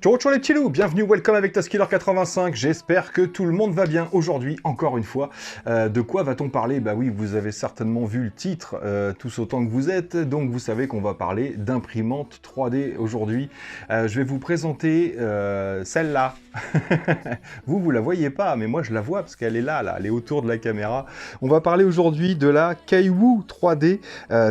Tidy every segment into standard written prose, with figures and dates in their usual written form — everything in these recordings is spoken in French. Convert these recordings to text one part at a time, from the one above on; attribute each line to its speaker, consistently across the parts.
Speaker 1: Ciao ciao les petits loups, bienvenue, welcome avec Taskiller85, j'espère que tout le monde va bien aujourd'hui, encore une fois. De quoi va-t-on parler? Bah oui, vous avez certainement vu le titre, tous autant que vous êtes, donc vous savez qu'on va parler d'imprimante 3D aujourd'hui. Je vais vous présenter celle-là. Vous la voyez pas, mais moi je la vois parce qu'elle est là, elle est autour de la caméra. On va parler aujourd'hui de la Kaiwu 3D,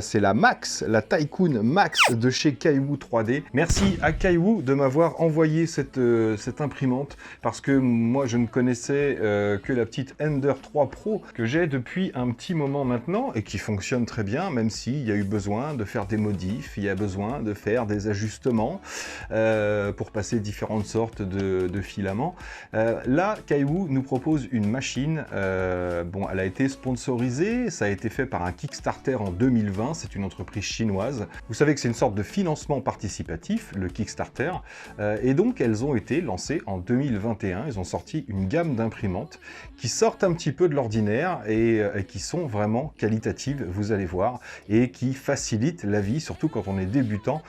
Speaker 1: c'est la Max, la Tycoon Max de chez Kaiwu 3D. Merci à Kaiwu de m'avoir envoyé cette imprimante parce que moi je ne connaissais que la petite Ender 3 Pro que j'ai depuis un petit moment maintenant et qui fonctionne très bien, même s'il y a eu besoin de faire des modifs, il y a besoin de faire des ajustements pour passer différentes sortes de filaments. Là, Kaiwu nous propose une machine, bon, elle a été sponsorisée, ça a été fait par un Kickstarter en 2020, c'est une entreprise chinoise. Vous savez que c'est une sorte de financement participatif, le Kickstarter, et donc elles ont été lancées en 2021, ils ont sorti une gamme d'imprimantes qui sortent un petit peu de l'ordinaire et qui sont vraiment qualitatives, vous allez voir, et qui facilitent la vie, surtout quand on est débutant.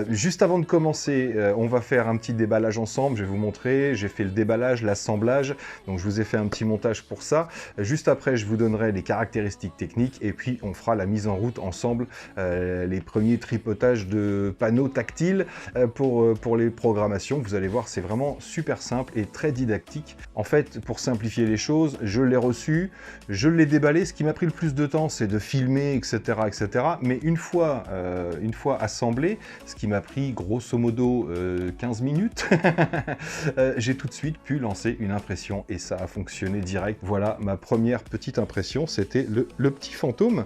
Speaker 1: Juste avant de commencer, on va faire un petit déballage ensemble, je vais vous montrer, j'ai fait le déballage, l'assemblage, donc je vous ai fait un petit montage pour ça. Juste après, je vous donnerai les caractéristiques techniques et puis on fera la mise en route ensemble, les premiers tripotages de panneaux tactiles pour les programmations. Vous allez voir, c'est vraiment super simple et très didactique. En fait, pour simplifier les choses, je l'ai reçu, je l'ai déballé. Ce qui m'a pris le plus de temps, c'est de filmer, etc., etc. Mais une fois assemblé, ce qui m'a pris grosso modo 15 minutes, j'ai tout de suite pu lancer une impression et ça a fonctionné direct. Voilà ma première petite impression, c'était le petit fantôme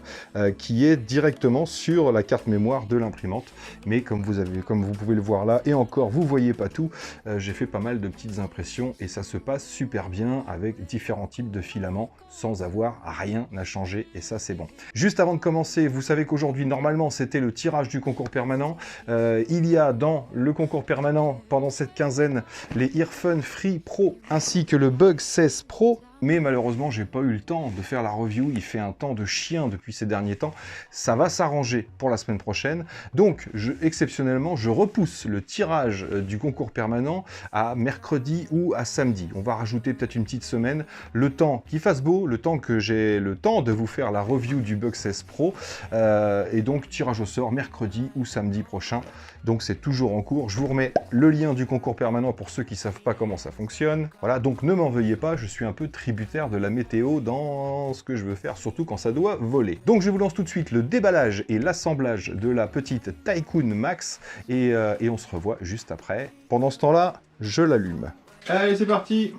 Speaker 1: qui est directement sur la carte mémoire de l'imprimante. Mais comme vous pouvez le voir là, et encore, vous voyez pas tout, j'ai fait pas mal de petites impressions et ça se passe super bien avec différents types de filaments sans avoir rien à changer et ça c'est bon. Juste avant de commencer, vous savez qu'aujourd'hui normalement c'était le tirage du concours permanent. Il y a dans le concours permanent pendant cette quinzaine les Earphone Free Pro ainsi que le Bug 16 Pro. Mais malheureusement, j'ai pas eu le temps de faire la review, il fait un temps de chien depuis ces derniers temps. Ça va s'arranger pour la semaine prochaine. Donc, exceptionnellement, je repousse le tirage du concours permanent à mercredi ou à samedi. On va rajouter peut-être une petite semaine, le temps qu'il fasse beau, le temps que j'ai le temps de vous faire la review du Bug 16 Pro. Et donc, tirage au sort mercredi ou samedi prochain. Donc, c'est toujours en cours. Je vous remets le lien du concours permanent pour ceux qui ne savent pas comment ça fonctionne. Voilà, donc ne m'en veuillez pas, je suis un peu tributaire de la météo dans ce que je veux faire, surtout quand ça doit voler. Donc je vous lance tout de suite le déballage et l'assemblage de la petite Tycoon Max et on se revoit juste après. Pendant ce temps-là, je l'allume. Allez, c'est parti.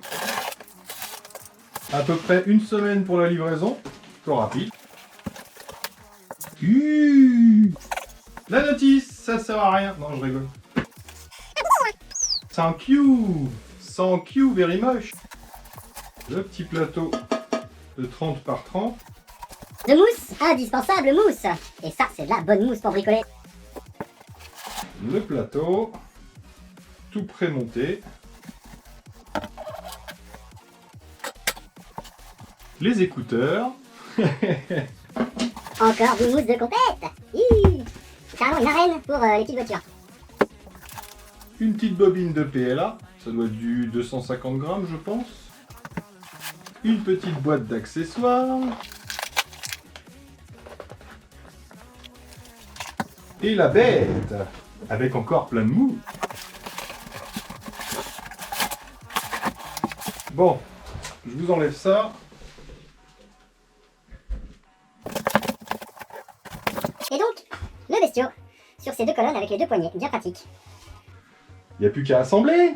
Speaker 1: À peu près une semaine pour la livraison, trop rapide. La notice, ça sert à rien. Non, je rigole. Thank you. Thank you very much. Le petit plateau de 30 par 30.
Speaker 2: De mousse, indispensable mousse. Et ça, c'est de la bonne mousse pour bricoler.
Speaker 1: Le plateau, tout prémonté. Les écouteurs.
Speaker 2: Encore du mousse de compète. C'est carrément une arène pour les petites voitures.
Speaker 1: Une petite bobine de PLA. Ça doit être du 250 grammes, je pense. Une petite boîte d'accessoires. Et la bête, avec encore plein de mou. Bon, je vous enlève ça.
Speaker 2: Et donc, le bestiau, sur ces deux colonnes avec les deux poignées, bien pratique.
Speaker 1: Il n'y a plus qu'à assembler.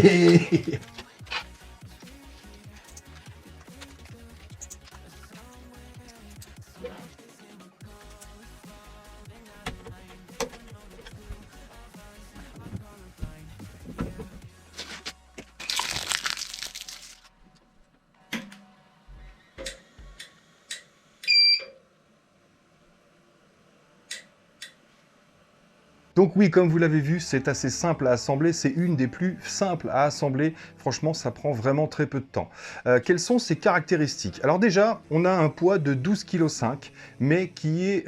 Speaker 1: Allez! Donc oui, comme vous l'avez vu, c'est assez simple à assembler, c'est une des plus simples à assembler, franchement ça prend vraiment très peu de temps. Quelles sont ses caractéristiques? Alors déjà, on a un poids de 12,5 kg, mais qui est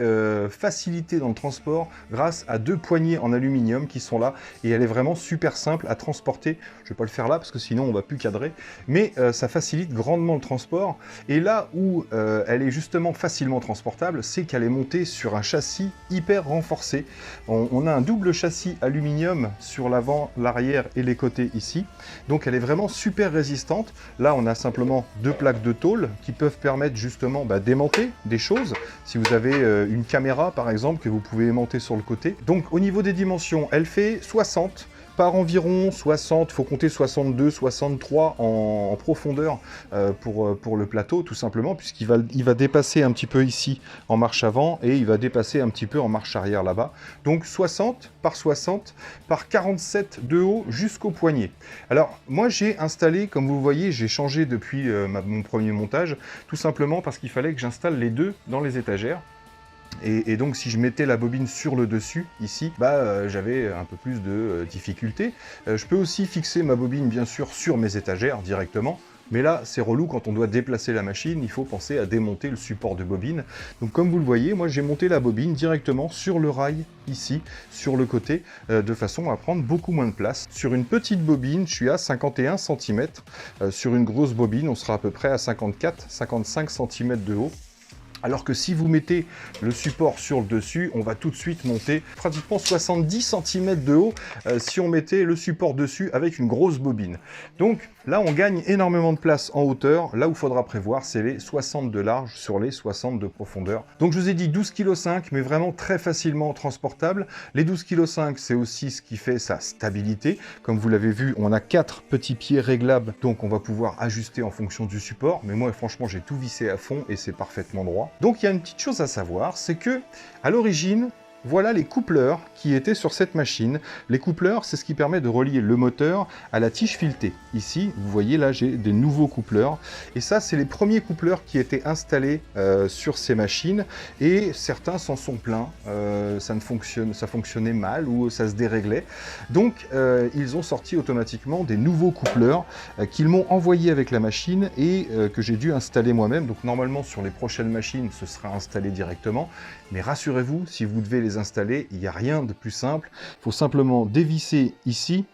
Speaker 1: facilité dans le transport grâce à 2 poignées en aluminium qui sont là, et elle est vraiment super simple à transporter. Je vais pas le faire là, parce que sinon on va plus cadrer, mais ça facilite grandement le transport, et là où elle est justement facilement transportable, c'est qu'elle est montée sur un châssis hyper renforcé. On a un double châssis aluminium sur l'avant, l'arrière et les côtés ici. Donc elle est vraiment super résistante. Là, on a simplement 2 plaques de tôle qui peuvent permettre justement d'aimanter des choses. Si vous avez une caméra, par exemple, que vous pouvez aimanter sur le côté. Donc au niveau des dimensions, elle fait 60 par environ 60, il faut compter 62, 63 en profondeur pour le plateau, tout simplement, puisqu'il va dépasser un petit peu ici en marche avant, et il va dépasser un petit peu en marche arrière là-bas. Donc 60 par 47 de haut jusqu'au poignet. Alors, moi j'ai installé, comme vous voyez, j'ai changé depuis mon premier montage, tout simplement parce qu'il fallait que j'installe les deux dans les étagères. Et donc si je mettais la bobine sur le dessus, ici, j'avais un peu plus de difficultés. Je peux aussi fixer ma bobine, bien sûr, sur mes étagères directement. Mais là, c'est relou quand on doit déplacer la machine, il faut penser à démonter le support de bobine. Donc comme vous le voyez, moi j'ai monté la bobine directement sur le rail, ici, sur le côté, de façon à prendre beaucoup moins de place. Sur une petite bobine, je suis à 51 cm. Sur une grosse bobine, on sera à peu près à 54-55 cm de haut. Alors que si vous mettez le support sur le dessus, on va tout de suite monter pratiquement 70 cm de haut si on mettait le support dessus avec une grosse bobine. Donc là, on gagne énormément de place en hauteur. Là où il faudra prévoir, c'est les 60 de large sur les 60 de profondeur. Donc je vous ai dit 12,5 kg, mais vraiment très facilement transportable. Les 12,5 kg, c'est aussi ce qui fait sa stabilité. Comme vous l'avez vu, on a 4 petits pieds réglables, donc on va pouvoir ajuster en fonction du support. Mais moi, franchement, j'ai tout vissé à fond et c'est parfaitement droit. Donc il y a une petite chose à savoir, c'est que à l'origine, voilà les coupleurs qui étaient sur cette machine. Les coupleurs, c'est ce qui permet de relier le moteur à la tige filetée. Ici, vous voyez là, j'ai des nouveaux coupleurs. Et ça, c'est les premiers coupleurs qui étaient installés sur ces machines. Et certains s'en sont plaints. Ça fonctionnait mal ou ça se déréglait. Donc, ils ont sorti automatiquement des nouveaux coupleurs qu'ils m'ont envoyés avec la machine et que j'ai dû installer moi-même. Donc, normalement, sur les prochaines machines, ce sera installé directement. Mais rassurez-vous, si vous devez les installer, il n'y a rien de plus simple. Il faut simplement dévisser ici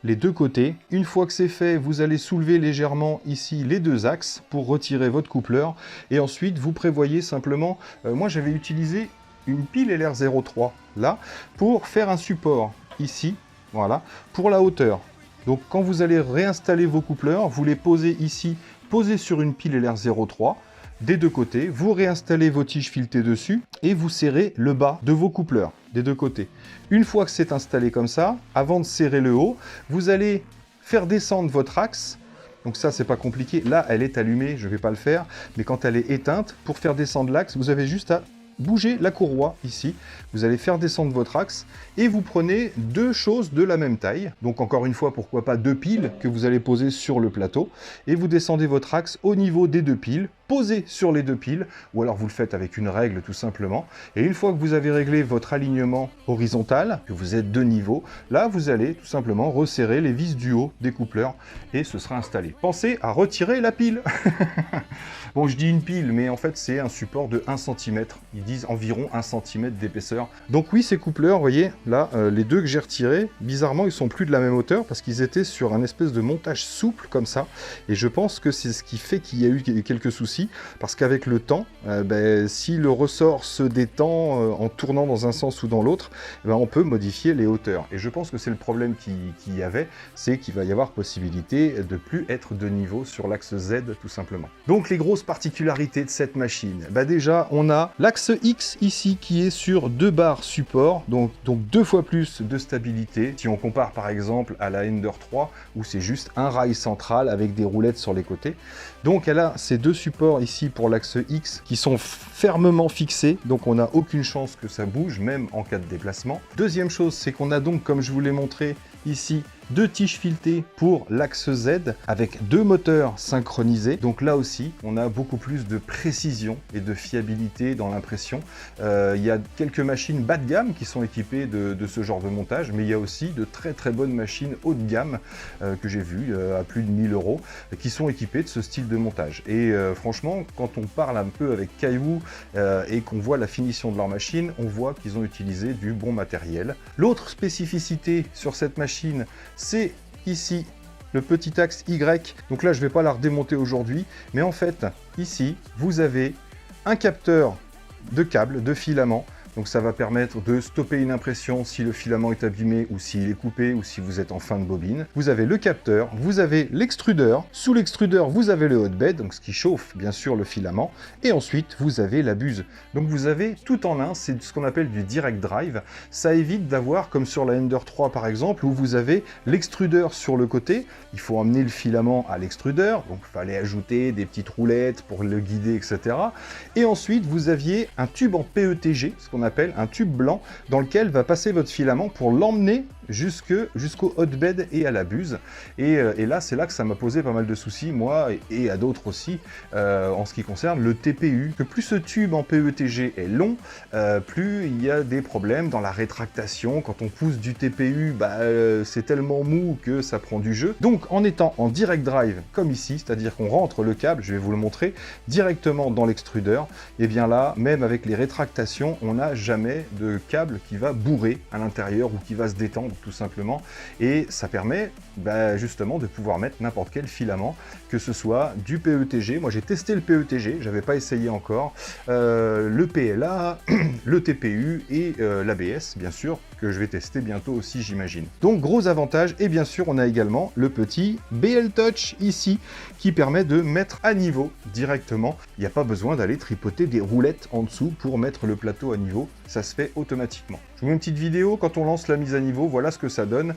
Speaker 1: les deux côtés. Une fois que c'est fait, vous allez soulever légèrement ici les deux axes pour retirer votre coupleur. Et ensuite, vous prévoyez simplement... moi, j'avais utilisé une pile LR03 là pour faire un support ici, voilà, pour la hauteur. Donc, quand vous allez réinstaller vos coupleurs, vous les posez ici, posez sur une pile LR03. Des deux côtés, vous réinstallez vos tiges filetées dessus et vous serrez le bas de vos coupleurs des deux côtés. Une fois que c'est installé comme ça, avant de serrer le haut, vous allez faire descendre votre axe. Donc ça, c'est pas compliqué. Là, elle est allumée, je ne vais pas le faire. Mais quand elle est éteinte, pour faire descendre l'axe, vous avez juste à bouger la courroie ici. Vous allez faire descendre votre axe et vous prenez deux choses de la même taille. Donc encore une fois, pourquoi pas deux piles que vous allez poser sur le plateau. Et vous descendez votre axe au niveau des deux piles, posez sur les deux piles, ou alors vous le faites avec une règle tout simplement. Et une fois que vous avez réglé votre alignement horizontal, que vous êtes de niveau, là vous allez tout simplement resserrer les vis du haut des coupleurs et ce sera installé. Pensez à retirer la pile. Bon, je dis une pile, mais en fait c'est un support de 1 cm. Ils disent environ 1 cm d'épaisseur. Donc oui, ces coupleurs, vous voyez, là, les deux que j'ai retirés, bizarrement, ils sont plus de la même hauteur parce qu'ils étaient sur un espèce de montage souple comme ça. Et je pense que c'est ce qui fait qu'il y a eu quelques soucis. aussi, parce qu'avec le temps, si le ressort se détend en tournant dans un sens ou dans l'autre, on peut modifier les hauteurs. Et je pense que c'est le problème qu'il y avait, c'est qu'il va y avoir possibilité de plus être de niveau sur l'axe Z tout simplement. Donc les grosses particularités de cette machine, déjà on a l'axe X ici qui est sur 2 barres support, donc 2 fois plus de stabilité, si on compare par exemple à la Ender 3 où c'est juste un rail central avec des roulettes sur les côtés. Donc elle a ces 2 supports ici pour l'axe X qui sont fermement fixés, donc on n'a aucune chance que ça bouge, même en cas de déplacement. Deuxième chose, c'est qu'on a donc, comme je vous l'ai montré ici, 2 tiges filetées pour l'axe Z avec 2 moteurs synchronisés. Donc là aussi, on a beaucoup plus de précision et de fiabilité dans l'impression. Il y a quelques machines bas de gamme qui sont équipées de ce genre de montage, mais il y a aussi de très très bonnes machines haut de gamme que j'ai vues à plus de 1000 € qui sont équipées de ce style de montage. Et franchement, quand on parle un peu avec Kaiwu et qu'on voit la finition de leur machine, on voit qu'ils ont utilisé du bon matériel. L'autre spécificité sur cette machine, c'est ici le petit axe Y. Donc là, je ne vais pas la redémonter aujourd'hui, mais en fait, ici, vous avez un capteur de câble, de filament. Donc ça va permettre de stopper une impression si le filament est abîmé ou s'il est coupé ou si vous êtes en fin de bobine. Vous avez le capteur, vous avez l'extrudeur. Sous l'extrudeur, vous avez le hotbed, donc ce qui chauffe bien sûr le filament. Et ensuite, vous avez la buse. Donc vous avez tout en un, c'est ce qu'on appelle du direct drive. Ça évite d'avoir, comme sur la Ender 3 par exemple, où vous avez l'extrudeur sur le côté. Il faut emmener le filament à l'extrudeur, donc il fallait ajouter des petites roulettes pour le guider, etc. Et ensuite, vous aviez un tube en PETG, ce qu'on appelle un tube blanc dans lequel va passer votre filament pour l'emmener jusqu'au hotbed et à la buse. Et là, c'est là que ça m'a posé pas mal de soucis, moi, et à d'autres aussi, en ce qui concerne le TPU. Que plus ce tube en PETG est long, plus il y a des problèmes dans la rétractation. Quand on pousse du TPU, c'est tellement mou que ça prend du jeu. Donc, en étant en direct drive, comme ici, c'est-à-dire qu'on rentre le câble, je vais vous le montrer, directement dans l'extrudeur, et bien là, même avec les rétractations, on n'a jamais de câble qui va bourrer à l'intérieur ou qui va se détendre tout simplement, et ça permet justement de pouvoir mettre n'importe quel filament, que ce soit du PETG. Moi j'ai testé le PETG, j'avais pas essayé encore, le PLA, le TPU et l'ABS bien sûr, que je vais tester bientôt aussi j'imagine. Donc gros avantage, et bien sûr on a également le petit BL Touch ici, qui permet de mettre à niveau directement. Il n'y a pas besoin d'aller tripoter des roulettes en dessous pour mettre le plateau à niveau, ça se fait automatiquement. Je vous mets une petite vidéo quand on lance la mise à niveau, voilà ce que ça donne.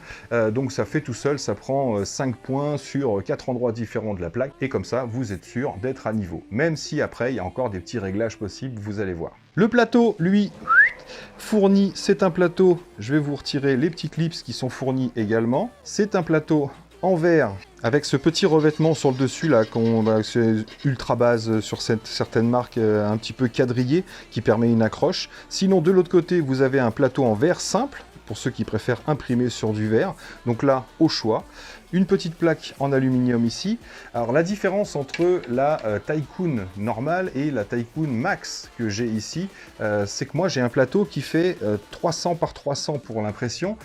Speaker 1: Donc ça fait tout seul, ça prend 5 points sur 4 endroits différents de la plaque, et comme ça vous êtes sûr d'être à niveau. Même si après il y a encore des petits réglages possibles, vous allez voir. Le plateau, lui, fourni, c'est un plateau, je vais vous retirer les petits clips qui sont fournis également. C'est un plateau en verre avec ce petit revêtement sur le dessus là, c'est ultra base sur certaines marques, un petit peu quadrillé, qui permet une accroche. Sinon de l'autre côté vous avez un plateau en verre simple, pour ceux qui préfèrent imprimer sur du verre. Donc là, au choix. Une petite plaque en aluminium ici. Alors la différence entre la Tycoon normale et la Tycoon Max que j'ai ici, c'est que moi j'ai un plateau qui fait 300 par 300 pour l'impression,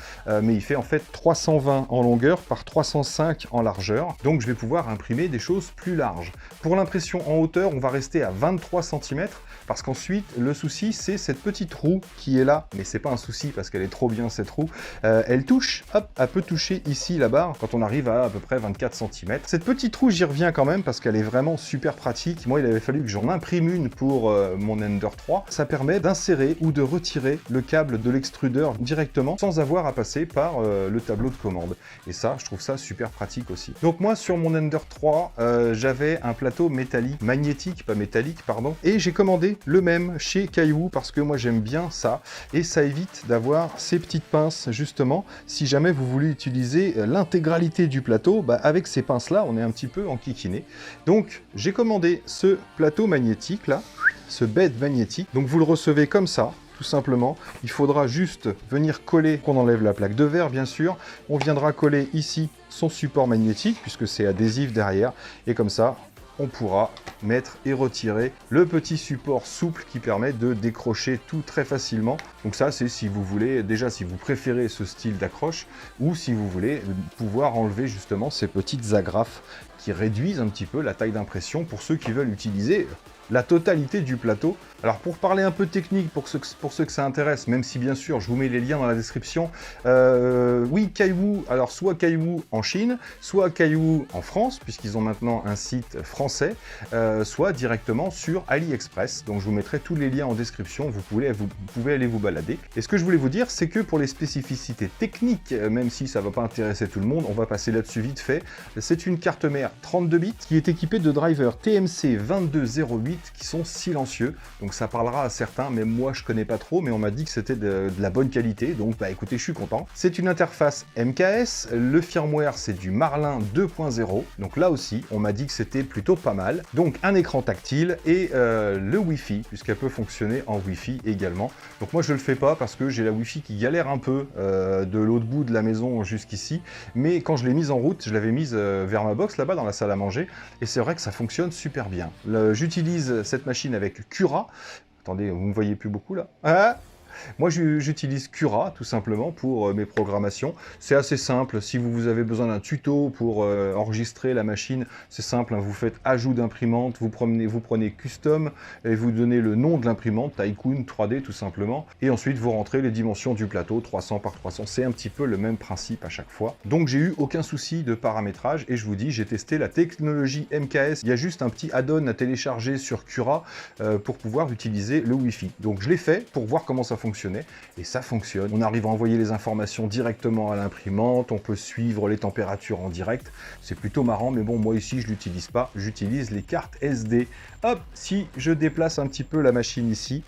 Speaker 1: mais il fait en fait 320 en longueur par 305 en largeur. Donc je vais pouvoir imprimer des choses plus larges. Pour l'impression en hauteur, on va rester à 23 cm, parce qu'ensuite le souci c'est cette petite roue qui est là, mais c'est pas un souci parce qu'elle est trop bien cette roue. Elle touche, hop, elle peut toucher ici la barre quand on arrive à peu près 24 cm. Cette petite roue, j'y reviens quand même parce qu'elle est vraiment super pratique. Moi, il avait fallu que j'en imprime une pour mon Ender 3. Ça permet d'insérer ou de retirer le câble de l'extrudeur directement sans avoir à passer par le tableau de commande. Et ça, je trouve ça super pratique aussi. Donc moi, sur mon Ender 3, j'avais un plateau métallique, magnétique, pas métallique, pardon, et j'ai commandé le même chez Kaiwu parce que moi, j'aime bien ça, et ça évite d'avoir ces petites pinces, justement, si jamais vous voulez utiliser l'intégralité du plateau, avec ces pinces là on est un petit peu enquiquiné. Donc j'ai commandé ce plateau magnétique là, ce bed magnétique, donc vous le recevez comme ça tout simplement. Il faudra juste venir coller, qu'on enlève la plaque de verre bien sûr, on viendra coller ici son support magnétique puisque c'est adhésif derrière, et comme ça on pourra mettre et retirer le petit support souple qui permet de décrocher tout très facilement. Donc ça, c'est si vous voulez, déjà si vous préférez ce style d'accroche, ou si vous voulez pouvoir enlever justement ces petites agrafes qui réduisent un petit peu la taille d'impression pour ceux qui veulent utiliser la totalité du plateau. Alors pour parler un peu technique, pour ceux que ça intéresse, même si bien sûr je vous mets les liens dans la description, oui, Kaiwu, alors soit Kaiwu en Chine, soit Kaiwu en France, puisqu'ils ont maintenant un site français, soit directement sur AliExpress. Donc je vous mettrai tous les liens en description, vous pouvez aller vous balader. Et ce que je voulais vous dire, c'est que pour les spécificités techniques, même si ça ne va pas intéresser tout le monde, on va passer là-dessus vite fait. C'est une carte mère 32 bits qui est équipée de drivers TMC 2208 qui sont silencieux. Donc ça parlera à certains, même moi je connais pas trop, mais on m'a dit que c'était de la bonne qualité, donc bah écoutez, je suis content. C'est une interface MKS, le firmware c'est du Marlin 2.0, donc là aussi on m'a dit que c'était plutôt pas mal. Donc un écran tactile et le Wi-Fi, puisqu'elle peut fonctionner en Wi-Fi également. Donc moi je le fais pas parce que j'ai la Wi-Fi qui galère un peu de l'autre bout de la maison jusqu'ici, mais quand je l'ai mise en route, je l'avais mise vers ma box là-bas dans la salle à manger, et c'est vrai que ça fonctionne super bien. J'utilise cette machine avec Cura. Attendez, vous ne me voyez plus beaucoup là. Ah, moi, j'utilise Cura, tout simplement, pour mes programmations. C'est assez simple. Si vous avez besoin d'un tuto pour enregistrer la machine, c'est simple, hein, vous faites ajout d'imprimante, vous prenez Custom, et vous donnez le nom de l'imprimante, Tycoon 3D, tout simplement. Et ensuite, vous rentrez les dimensions du plateau, 300 par 300. C'est un petit peu le même principe à chaque fois. Donc, j'ai eu aucun souci de paramétrage. Et je vous dis, j'ai testé la technologie MKS. Il y a juste un petit add-on à télécharger sur Cura pour pouvoir utiliser le Wi-Fi. Donc, je l'ai fait pour voir comment ça fonctionnait, et ça fonctionne. On arrive à envoyer les informations directement à l'imprimante, on peut suivre les températures en direct, c'est plutôt marrant, mais bon, moi ici je l'utilise pas, j'utilise les cartes SD. Hop, si je déplace un petit peu la machine ici,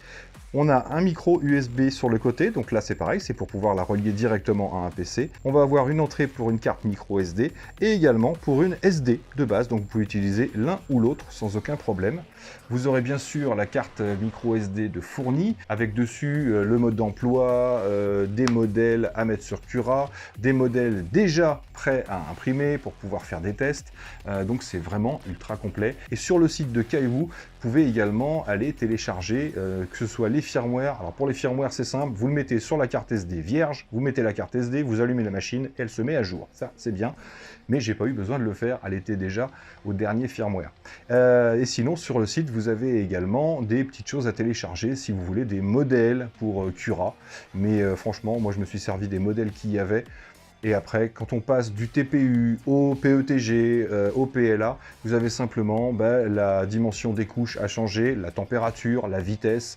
Speaker 1: on a un micro USB sur le côté, donc là c'est pareil, c'est pour pouvoir la relier directement à un PC. On va avoir une entrée pour une carte micro SD et également pour une SD de base, donc vous pouvez utiliser l'un ou l'autre sans aucun problème. Vous aurez bien sûr la carte micro SD de fournie, avec dessus le mode d'emploi, des modèles à mettre sur Cura, des modèles déjà prêts à imprimer pour pouvoir faire des tests, donc c'est vraiment ultra complet. Et sur le site de Kaiwu, vous pouvez également aller télécharger, que ce soit les firmware. Alors pour les firmware c'est simple, vous le mettez sur la carte SD vierge, vous mettez la carte SD, vous allumez la machine et elle se met à jour. Ça c'est bien, mais j'ai pas eu besoin de le faire, elle était déjà au dernier firmware. Et sinon sur le site vous avez également des petites choses à télécharger si vous voulez des modèles pour Cura, mais franchement moi je me suis servi des modèles qu'il y avait. Et après, quand on passe du TPU au PETG, au PLA, vous avez simplement la dimension des couches à changer, la température, la vitesse.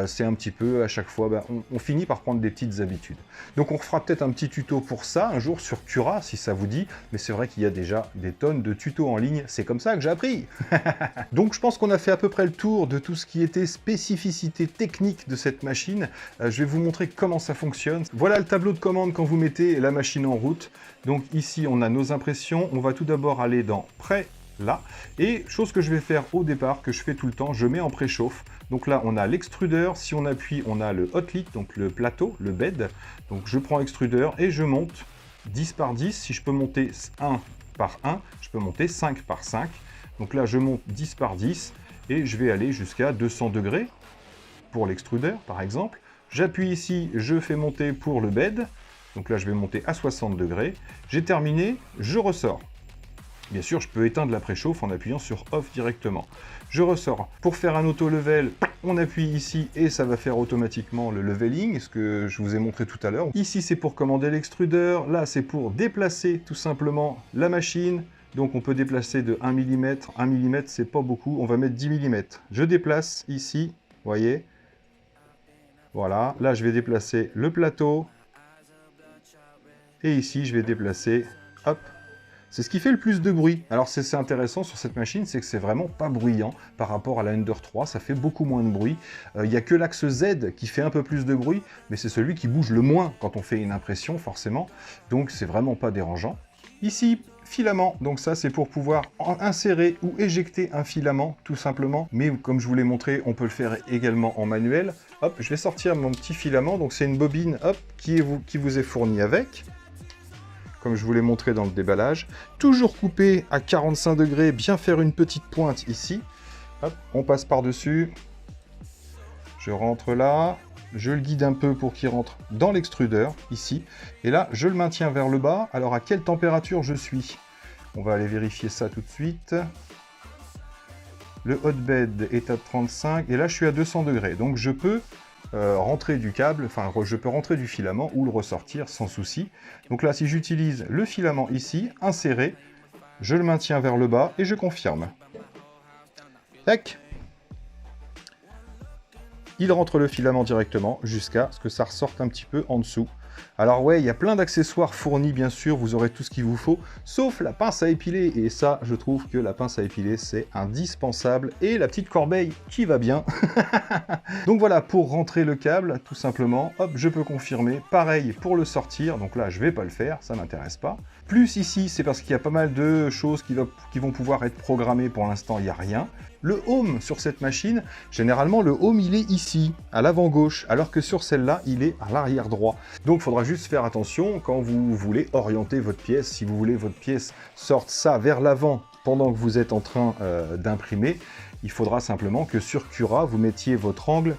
Speaker 1: C'est un petit peu, à chaque fois, on finit par prendre des petites habitudes. Donc on fera peut-être un petit tuto pour ça, un jour sur Cura, si ça vous dit. Mais c'est vrai qu'il y a déjà des tonnes de tutos en ligne. C'est comme ça que j'ai appris. Donc je pense qu'on a fait à peu près le tour de tout ce qui était spécificité technique de cette machine. Je vais vous montrer comment ça fonctionne. Voilà le tableau de commande quand vous mettez la machine en route. Donc ici on a nos impressions, on va tout d'abord aller dans pré là, et chose que je vais faire au départ, que je fais tout le temps, je mets en préchauffe. Donc là on a l'extrudeur, si on appuie on a le hotlit, donc le plateau, le bed. Donc je prends l'extrudeur et je monte 10 par 10, si je peux monter 1 par 1, je peux monter 5 par 5. Donc là je monte 10 par 10 et je vais aller jusqu'à 200 degrés pour l'extrudeur par exemple. J'appuie ici, je fais monter pour le bed. Donc là, je vais monter à 60 degrés. J'ai terminé, je ressors. Bien sûr, je peux éteindre la préchauffe en appuyant sur Off directement. Je ressors. Pour faire un auto-level, on appuie ici et ça va faire automatiquement le leveling, ce que je vous ai montré tout à l'heure. Ici, c'est pour commander l'extrudeur. Là, c'est pour déplacer tout simplement la machine. Donc, on peut déplacer de 1 mm. 1 mm, c'est pas beaucoup. On va mettre 10 mm. Je déplace ici, vous voyez. Voilà. Là, je vais déplacer le plateau. Et ici, je vais déplacer, hop, c'est ce qui fait le plus de bruit. Alors, c'est intéressant sur cette machine, c'est que c'est vraiment pas bruyant par rapport à la Ender 3, ça fait beaucoup moins de bruit. Il n'y a que l'axe Z qui fait un peu plus de bruit, mais c'est celui qui bouge le moins quand on fait une impression, forcément. Donc, c'est vraiment pas dérangeant. Ici, filament, donc ça, c'est pour pouvoir insérer ou éjecter un filament, tout simplement. Mais comme je vous l'ai montré, on peut le faire également en manuel. Hop, je vais sortir mon petit filament, donc c'est une bobine, hop, qui vous est fournie avec. comme je vous l'ai montré dans le déballage. Toujours couper à 45 degrés, bien faire une petite pointe ici. Hop, on passe par-dessus. Je rentre là. Je le guide un peu pour qu'il rentre dans l'extrudeur, ici. Et là, je le maintiens vers le bas. Alors, à quelle température je suis? On va aller vérifier ça tout de suite. Le hotbed est à 35. Et là, je suis à 200 degrés. Donc, je peux rentrer du câble, enfin, je peux rentrer du filament ou le ressortir sans souci. Donc là, si j'utilise le filament ici, inséré, je le maintiens vers le bas et je confirme. Tac! Il rentre le filament directement jusqu'à ce que ça ressorte un petit peu en dessous. Alors ouais, il y a plein d'accessoires fournis, bien sûr, vous aurez tout ce qu'il vous faut, sauf la pince à épiler. Et ça, je trouve que la pince à épiler, c'est indispensable. Et la petite corbeille qui va bien. Donc voilà, pour rentrer le câble, tout simplement, hop, je peux confirmer. Pareil pour le sortir, donc là, je vais pas le faire, ça m'intéresse pas. Plus ici, c'est parce qu'il y a pas mal de choses qui vont pouvoir être programmées. Pour l'instant, il n'y a rien. Le home sur cette machine, généralement, le home, il est ici, à l'avant gauche, alors que sur celle-là, il est à l'arrière droit. Donc, il faudra juste faire attention quand vous voulez orienter votre pièce. Si vous voulez votre pièce sorte ça vers l'avant pendant que vous êtes en train d'imprimer, il faudra simplement que sur Cura, vous mettiez votre angle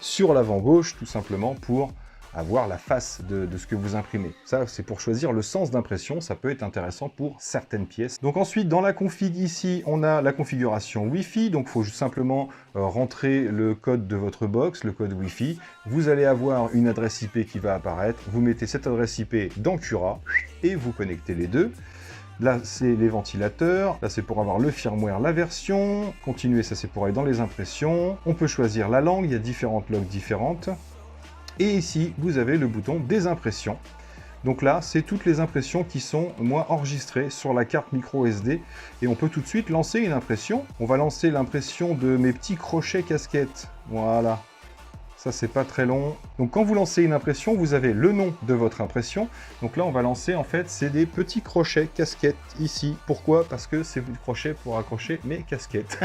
Speaker 1: sur l'avant gauche, tout simplement pour avoir la face de ce que vous imprimez. Ça, c'est pour choisir le sens d'impression, ça peut être intéressant pour certaines pièces. Donc ensuite, dans la config ici, on a la configuration Wi-Fi, donc il faut simplement rentrer le code de votre box, le code Wi-Fi. Vous allez avoir une adresse IP qui va apparaître, vous mettez cette adresse IP dans Cura, et vous connectez les deux. Là, c'est les ventilateurs. Là, c'est pour avoir le firmware, la version. Continuer, ça c'est pour aller dans les impressions. On peut choisir la langue, il y a différentes langues différentes. Et ici, vous avez le bouton des impressions. Donc là, c'est toutes les impressions qui sont, moi, enregistrées sur la carte micro SD. Et on peut tout de suite lancer une impression. On va lancer l'impression de mes petits crochets casquettes. Voilà. Ça, c'est pas très long. Donc, quand vous lancez une impression, vous avez le nom de votre impression. Donc là, on va lancer, en fait, c'est des petits crochets casquettes ici. Pourquoi? Parce que c'est des crochets pour accrocher mes casquettes.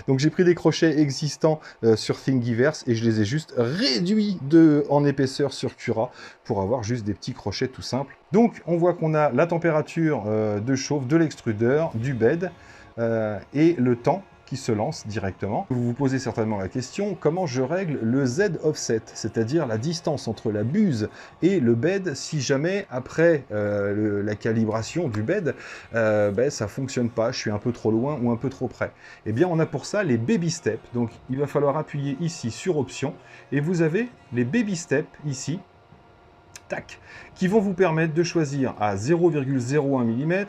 Speaker 1: Donc, j'ai pris des crochets existants sur Thingiverse et je les ai juste réduits en épaisseur sur Cura pour avoir juste des petits crochets tout simples. Donc, on voit qu'on a la température de chauffe de l'extrudeur, du bed et le temps qui se lance directement. Vous vous posez certainement la question, comment je règle le Z offset, c'est-à-dire la distance entre la buse et le bed si jamais après la calibration du bed, ça fonctionne pas, je suis un peu trop loin ou un peu trop près. Eh bien, on a pour ça les baby steps. Donc, il va falloir appuyer ici sur option et vous avez les baby steps ici, tac, qui vont vous permettre de choisir à 0,01 mm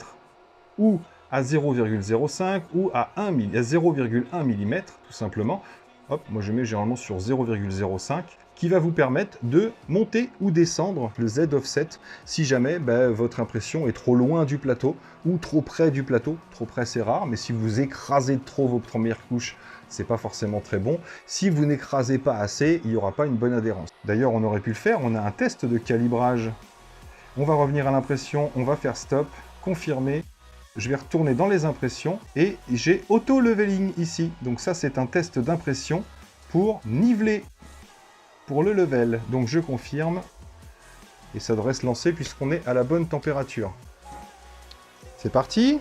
Speaker 1: ou à 0,05 ou à 0,1 mm, tout simplement. Hop, moi je mets généralement sur 0,05, qui va vous permettre de monter ou descendre le Z offset si jamais votre impression est trop loin du plateau ou trop près du plateau. Trop près, c'est rare, mais si vous écrasez trop vos premières couches, c'est pas forcément très bon. Si vous n'écrasez pas assez, il n'y aura pas une bonne adhérence. D'ailleurs, on aurait pu le faire, on a un test de calibrage. On va revenir à l'impression, on va faire stop, confirmer. Je vais retourner dans les impressions et j'ai auto-leveling ici. Donc ça, c'est un test d'impression pour niveler, pour le level. Donc je confirme et ça devrait se lancer puisqu'on est à la bonne température. C'est parti.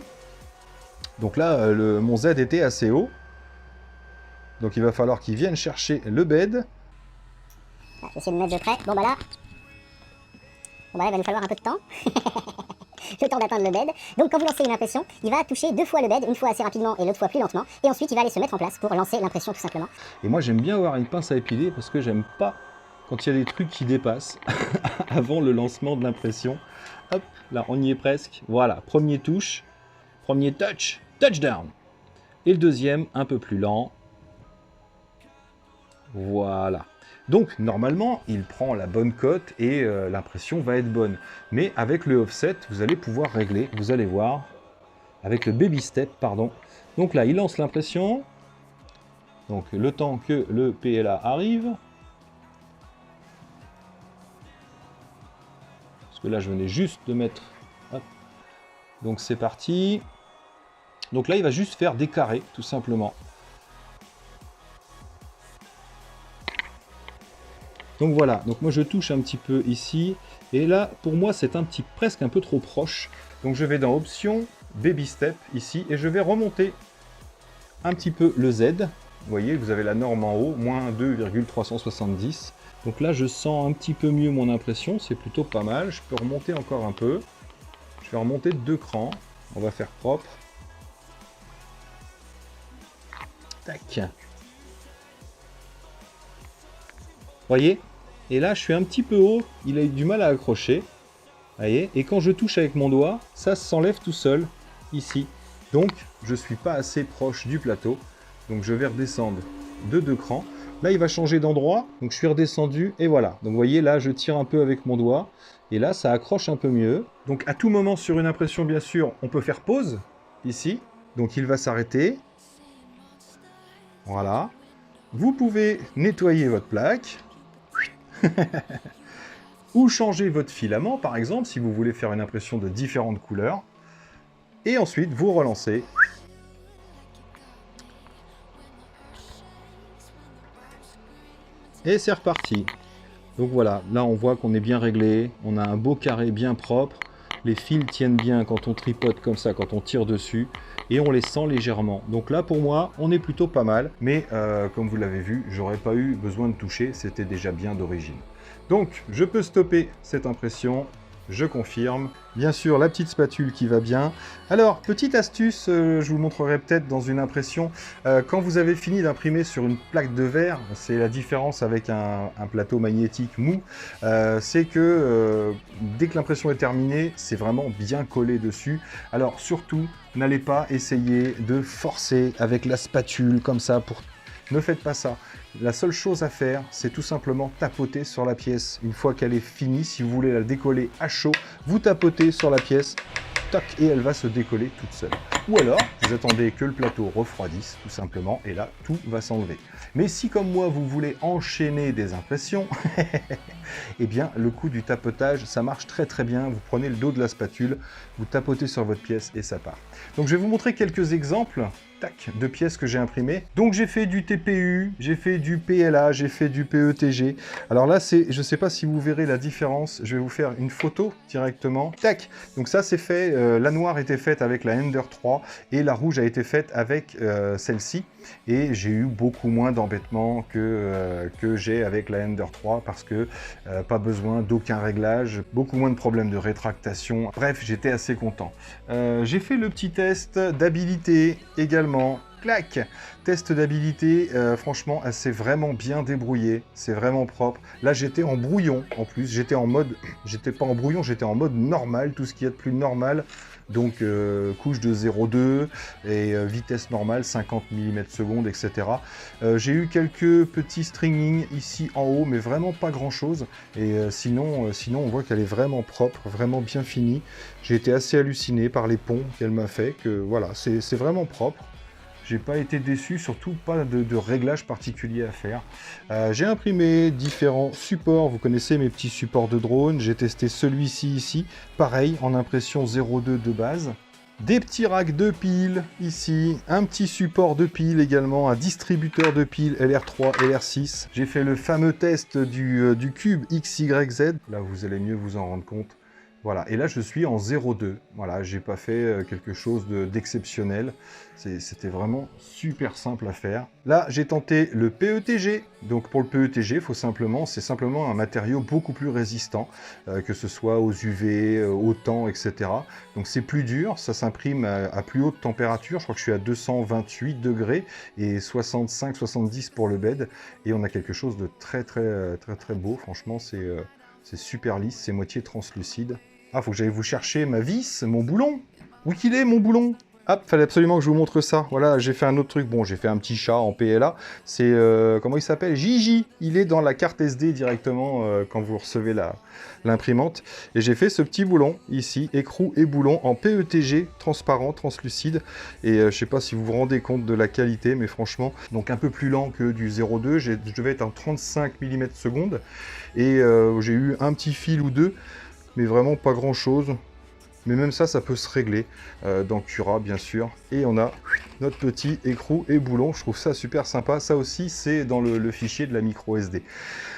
Speaker 1: Donc là, mon Z était assez haut. Donc il va falloir qu'il vienne chercher le bed.
Speaker 2: Je vais essayer de me mettre de près. Bon bah là, il va nous falloir un peu de temps. Le temps d'atteindre le bed. Donc quand vous lancez une impression, il va toucher 2 fois le bed, une fois assez rapidement et l'autre fois plus lentement. Et ensuite, il va aller se mettre en place pour lancer l'impression tout simplement.
Speaker 1: Et moi, j'aime bien avoir une pince à épiler parce que j'aime pas quand il y a des trucs qui dépassent avant le lancement de l'impression. Hop, là, on y est presque. Voilà, premier touche, premier touch, touchdown. Et le deuxième, un peu plus lent. Voilà. Donc, normalement, il prend la bonne cote et l'impression va être bonne. Mais avec le offset, vous allez pouvoir régler, vous allez voir, avec le baby step, pardon. Donc là, il lance l'impression. Donc, le temps que le PLA arrive. Parce que là, je venais juste de mettre... Hop. Donc, c'est parti. Donc là, il va juste faire des carrés, tout simplement. Donc voilà, donc moi je touche un petit peu ici, et là pour moi c'est presque un peu trop proche. Donc je vais dans Options, Baby Step ici, et je vais remonter un petit peu le Z. Vous voyez, vous avez la norme en haut, moins 2,370. Donc là je sens un petit peu mieux mon impression, c'est plutôt pas mal. Je peux remonter encore un peu. Je vais remonter de 2 crans, on va faire propre. Tac. Voyez, et là je suis un petit peu haut, il a eu du mal à accrocher. Voyez, et quand je touche avec mon doigt, ça s'enlève tout seul, ici. Donc je suis pas assez proche du plateau, donc je vais redescendre de 2 crans. Là il va changer d'endroit, donc je suis redescendu, et voilà. Donc vous voyez, là je tire un peu avec mon doigt, et là ça accroche un peu mieux. Donc à tout moment sur une impression, bien sûr, on peut faire pause, ici. Donc il va s'arrêter. Voilà. Vous pouvez nettoyer votre plaque. Ou changer votre filament, par exemple, si vous voulez faire une impression de différentes couleurs. Et ensuite, vous relancez. Et c'est reparti. Donc voilà, là on voit qu'on est bien réglé, on a un beau carré bien propre. Les fils tiennent bien quand on tripote comme ça, quand on tire dessus. Et on les sent légèrement. Donc là, pour moi, on est plutôt pas mal. Mais comme vous l'avez vu, j'aurais pas eu besoin de toucher. C'était déjà bien d'origine. Donc, je peux stopper cette impression. Je confirme. Bien sûr, la petite spatule qui va bien. Alors, petite astuce, je vous montrerai peut-être dans une impression. Quand vous avez fini d'imprimer sur une plaque de verre, c'est la différence avec un plateau magnétique mou, c'est que dès que l'impression est terminée, c'est vraiment bien collé dessus. Alors surtout, n'allez pas essayer de forcer avec la spatule comme ça. Ne faites pas ça. La seule chose à faire, c'est tout simplement tapoter sur la pièce. Une fois qu'elle est finie, si vous voulez la décoller à chaud, vous tapotez sur la pièce, tac, et elle va se décoller toute seule. Ou alors, vous attendez que le plateau refroidisse, tout simplement, et là, tout va s'enlever. Mais si, comme moi, vous voulez enchaîner des impressions, eh bien, le coup du tapotage, ça marche très très bien. Vous prenez le dos de la spatule, vous tapotez sur votre pièce et ça part. Donc, je vais vous montrer quelques exemples de pièces que j'ai imprimées. Donc j'ai fait du TPU, j'ai fait du PLA, j'ai fait du PETG. Alors là, je ne sais pas si vous verrez la différence. Je vais vous faire une photo directement. Tac. Donc ça, c'est fait. La noire était faite avec la Ender 3 et la rouge a été faite avec celle-ci. Et j'ai eu beaucoup moins d'embêtements que j'ai avec la Ender 3 parce que pas besoin d'aucun réglage, beaucoup moins de problèmes de rétractation. Bref, j'étais assez content. J'ai fait le petit test d'habilité également. Clac! Test d'habilité, franchement, elle s'est vraiment bien débrouillée. C'est vraiment propre. Là, j'étais en brouillon en plus. J'étais en mode... J'étais pas en brouillon, j'étais en mode normal, tout ce qu'il y a de plus normal. Donc, couche de 0,2 et vitesse normale, 50 mm/s, etc. J'ai eu quelques petits stringings ici en haut, mais vraiment pas grand-chose. Et sinon, on voit qu'elle est vraiment propre, vraiment bien finie. J'ai été assez halluciné par les ponts qu'elle m'a fait. Que voilà, c'est vraiment propre. J'ai pas été déçu, surtout pas de réglage particulier à faire. J'ai imprimé différents supports, vous connaissez mes petits supports de drone. J'ai testé celui-ci ici, pareil, en impression 0,2 de base. Des petits racks de piles ici, un petit support de piles également, un distributeur de piles LR3, LR6. J'ai fait le fameux test du cube XYZ, là vous allez mieux vous en rendre compte. Voilà, et là je suis en 0,2. Voilà, j'ai pas fait quelque chose d'exceptionnel. C'était vraiment super simple à faire. Là, j'ai tenté le PETG. Donc pour le PETG, c'est simplement un matériau beaucoup plus résistant, que ce soit aux UV, au temps, etc. Donc c'est plus dur, ça s'imprime à plus haute température. Je crois que je suis à 228 degrés et 65-70 pour le bed. Et on a quelque chose de très beau. Franchement, c'est super lisse, c'est moitié translucide. Ah, faut que j'aille vous chercher ma vis, mon boulon. Où qu'il est, mon boulon? Hop, fallait absolument que je vous montre ça. Voilà, j'ai fait un autre truc. Bon, j'ai fait un petit chat en PLA. C'est, comment il s'appelle? Gigi. Il est dans la carte SD directement quand vous recevez l'imprimante. Et j'ai fait ce petit boulon ici, écrou et boulon en PETG, transparent, translucide. Et je sais pas si vous vous rendez compte de la qualité, mais franchement, donc un peu plus lent que du 0,2. Je devais être en 35 mm/s. Et j'ai eu un petit fil ou deux, mais vraiment pas grand chose. Mais même ça peut se régler dans Cura, bien sûr. Et on a notre petit écrou et boulon. Je trouve ça super sympa. Ça aussi, c'est dans le fichier de la micro SD.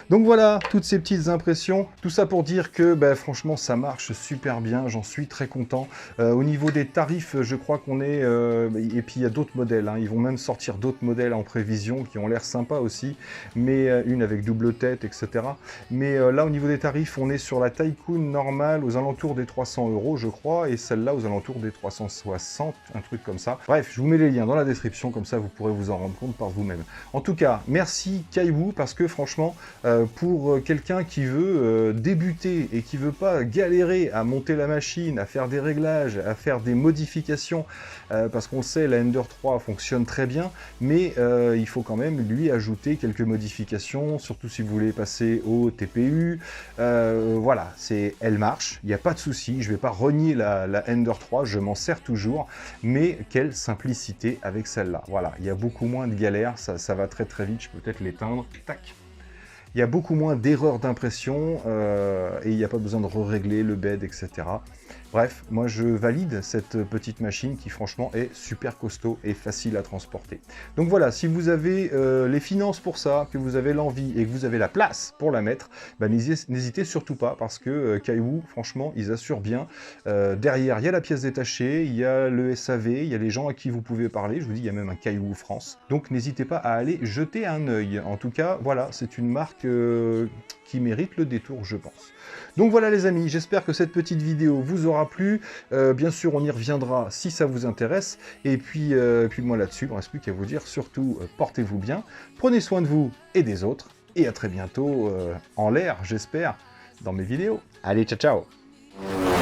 Speaker 1: Donc voilà, toutes ces petites impressions, tout ça pour dire que franchement ça marche super bien, j'en suis très content. Au niveau des tarifs, je crois qu'on est... et puis il y a d'autres modèles, hein. Ils vont même sortir d'autres modèles en prévision qui ont l'air sympas aussi, mais une avec double tête, etc. Mais là au niveau des tarifs, on est sur la Tycoon normale aux alentours des 300 €, je crois, et celle-là aux alentours des 360, un truc comme ça. Bref, je vous mets les liens dans la description, comme ça vous pourrez vous en rendre compte par vous-même. En tout cas, merci Kaiwu, parce que franchement, pour quelqu'un qui veut débuter et qui veut pas galérer à monter la machine, à faire des réglages, à faire des modifications, parce qu'on sait la Ender 3 fonctionne très bien, mais il faut quand même lui ajouter quelques modifications, surtout si vous voulez passer au TPU. Voilà, elle marche, il n'y a pas de souci, je ne vais pas renier la Ender 3, je m'en sers toujours, mais quelle simplicité avec celle-là. Voilà, il y a beaucoup moins de galères, ça va très très vite, je peux peut-être l'éteindre, tac. Il y a beaucoup moins d'erreurs d'impression et il n'y a pas besoin de régler le bed, etc. Bref, moi je valide cette petite machine qui franchement est super costaud et facile à transporter. Donc voilà, si vous avez les finances pour ça, que vous avez l'envie et que vous avez la place pour la mettre, n'hésitez surtout pas parce que Kaiwu, franchement, ils assurent bien. Derrière, il y a la pièce détachée, il y a le SAV, il y a les gens à qui vous pouvez parler. Je vous dis, il y a même un Kaiwu France. Donc n'hésitez pas à aller jeter un œil. En tout cas, voilà, c'est une marque qui mérite le détour, je pense. Donc voilà les amis, j'espère que cette petite vidéo vous aura plu. Bien sûr, on y reviendra si ça vous intéresse. Et puis moi là-dessus, il ne me reste plus qu'à vous dire, surtout, portez-vous bien, prenez soin de vous et des autres. Et à très bientôt en l'air, j'espère, dans mes vidéos. Allez, ciao ciao!